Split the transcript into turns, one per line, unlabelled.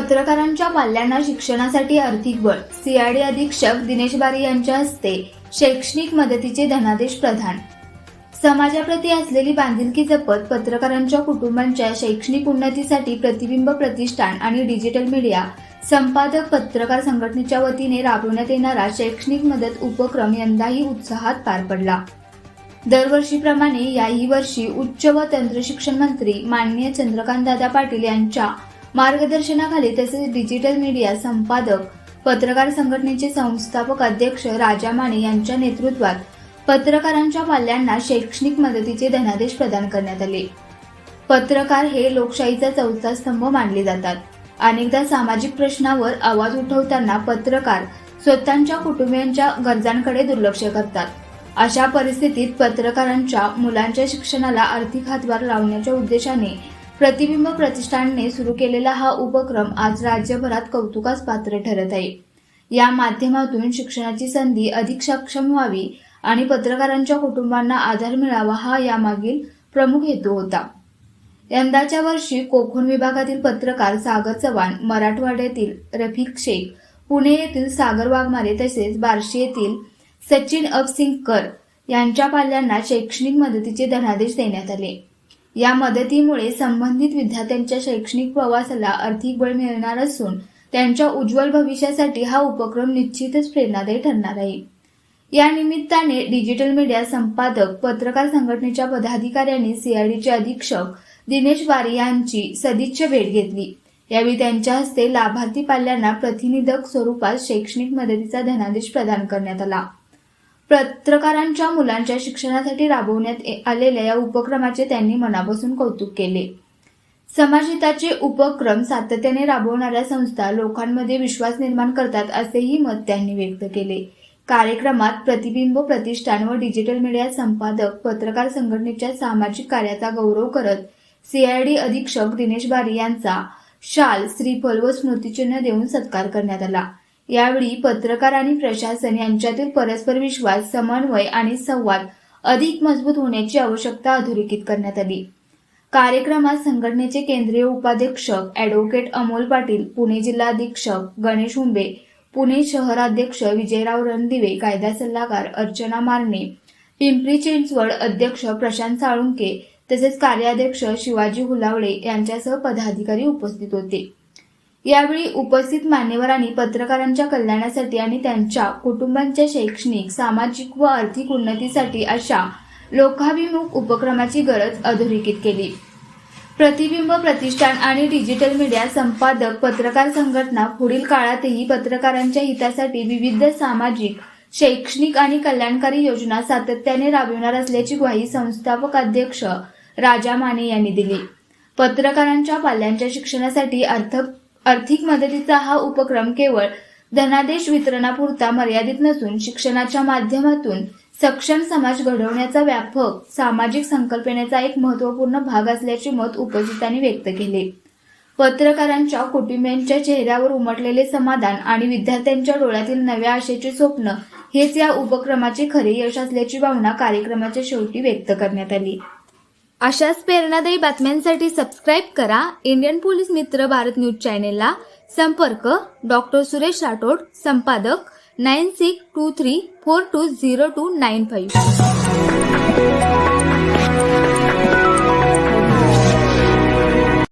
पत्रकारांच्या पाल्यांना शिक्षणासाठी आर्थिक बळ. सीआयडी अधीक्षक दिनेश बारी यांच्या हस्ते शैक्षणिक मदतीचे धनादेश प्रदान. समाजाप्रती असलेली बांधिलकी जपत पत्रकारांच्या कुटुंबांच्या शैक्षणिक उन्नतीसाठी प्रतिबिंब प्रतिष्ठान आणि डिजिटल मीडिया संपादक पत्रकार संघटनेच्या वतीने राबवण्यात येणारा शैक्षणिक मदत उपक्रम यंदाही उत्साहात पार पडला. दरवर्षीप्रमाणे याही वर्षी उच्च व तंत्रशिक्षण मंत्री माननीय चंद्रकांतदादा पाटील यांच्या मार्गदर्शनाखाली तसेच डिजिटल मीडिया संपादक पत्रकार संघटनेचे संस्थापक अध्यक्ष राजा माने यांच्या नेतृत्वात पत्रकारांच्या पाल्यांना शैक्षणिक मदतीचे धनादेश प्रदान करण्यात आले. पत्रकार हे लोकशाहीचा चौथा स्तंभ मानले जातात. अनेकदा सामाजिक प्रश्नावर आवाज उठवताना पत्रकार स्वतःच्या कुटुंबियांच्या गरजांकडे दुर्लक्ष करतात. अशा परिस्थितीत पत्रकारांच्या मुलांच्या शिक्षणाला आर्थिक हातभार लावण्याच्या उद्देशाने प्रतिबिंब प्रतिष्ठानने सुरू केलेला हा उपक्रम आज राज्यभरात कौतुकास पात्र ठरत आहे. या माध्यमातून शिक्षणाची संधी अधिक सक्षम व्हावी आणि पत्रकारांच्या कुटुंबांना आधार मिळावा हा यामागील प्रमुख हेतू होता. यंदाच्या वर्षी कोकण विभागातील पत्रकार सागर चव्हाण, मराठवाड्यातील रफिक शेख, पुणे येथील सागर वाघमारे तसेच बार्शी येथील सचिन अबसिंगकर यांच्या पाल्यांना शैक्षणिक मदतीचे धनादेश देण्यात आले. या मदतीमुळे संबंधित विद्यार्थ्यांच्या शैक्षणिक प्रवासाला आर्थिक बळ मिळणार असून त्यांच्या उज्ज्वल भविष्यासाठी हा उपक्रम निश्चितच प्रेरणादायी ठरणार आहे. या निमित्ताने डिजिटल मीडिया संपादक पत्रकार संघटनेच्या पदाधिकाऱ्यांनी सीआयडीचे अधीक्षक दिनेश बारी यांची सदिच्छा भेट घेतली. यावेळी त्यांच्या हस्ते लाभार्थी पाल्यांना प्रतिनिधक स्वरूपात शैक्षणिक मदतीचा धनादेश प्रदान करण्यात आला. पत्रकारांच्या मुलांच्या शिक्षणासाठी राबवण्यात आलेल्या या उपक्रमाचे त्यांनी मनापासून कौतुक केले. समाजहिताचे उपक्रम सातत्याने राबवणाऱ्या संस्था लोकांमध्ये विश्वास निर्माण करतात असेही मत त्यांनी व्यक्त केले. कार्यक्रमात प्रतिबिंब प्रतिष्ठान व डिजिटल मीडिया संपादक पत्रकार संघटनेच्या सामाजिक कार्याचा गौरव करत सीआयडी अधीक्षक दिनेश बारी यांचा शाल, श्रीफल व स्मृतिचिन्ह देऊन सत्कार करण्यात आला. यावेळी पत्रकार आणि प्रशासन यांच्यातील परस्पर विश्वास, समन्वय आणि संवाद अधिक मजबूत होण्याची आवश्यकता अधोरेखित करण्यात आली. कार्यक्रमात संघटनेचे केंद्रीय उपाध्यक्ष ॲडव्होकेट अमोल पाटील, पुणे जिल्हाध्यक्षक गणेश हुंबे, पुणे शहराध्यक्ष विजयराव रणदिवे, कायदा सल्लागार अर्चना मारणे, पिंपरी चिंचवड अध्यक्ष प्रशांत साळुंके तसेच कार्याध्यक्ष शिवाजी हुलावळे यांच्यासह पदाधिकारी उपस्थित होते. यावेळी उपस्थित मान्यवरांनी पत्रकारांच्या कल्याणासाठी आणि त्यांच्या कुटुंबांच्या शैक्षणिक, सामाजिक व आर्थिक उन्नतीसाठी अशा लोकाभिमुख उपक्रमाची गरज अधोरेखित केली. प्रतिबिंब प्रतिष्ठान आणि डिजिटल मीडिया संपादक पत्रकार संघटना पुढील काळातही पत्रकारांच्या हितासाठी विविध सामाजिक, शैक्षणिक आणि कल्याणकारी योजना सातत्याने राबविणार असल्याची ग्वाही संस्थापक अध्यक्ष राजा माने यांनी दिली. पत्रकारांच्या पाल्यांच्या शिक्षणासाठी आर्थिक मदतीचा हा उपक्रम केवळ धनादेश वितरणापुरता मर्यादित नसून शिक्षणाच्या माध्यमातून सक्षम समाज घडवण्याचा व्यापक सामाजिक संकल्पनेचा एक महत्त्वपूर्ण भाग असल्याचे मत उपस्थितांनी व्यक्त केले. पत्रकारांच्या कुटुंबियांच्या चेहऱ्यावर उमटलेले समाधान आणि विद्यार्थ्यांच्या डोळ्यातील नव्या आशेचे स्वप्न हेच या उपक्रमाचे खरे यश असल्याची भावना कार्यक्रमाच्या शेवटी व्यक्त करण्यात आली. अशाच प्रेरणादायी बातम्यांसाठी सबस्क्राईब करा इंडियन पोलीस मित्र भारत न्यूज चॅनेलला. संपर्क डॉक्टर सुरेश राठोड, संपादक 9623420295.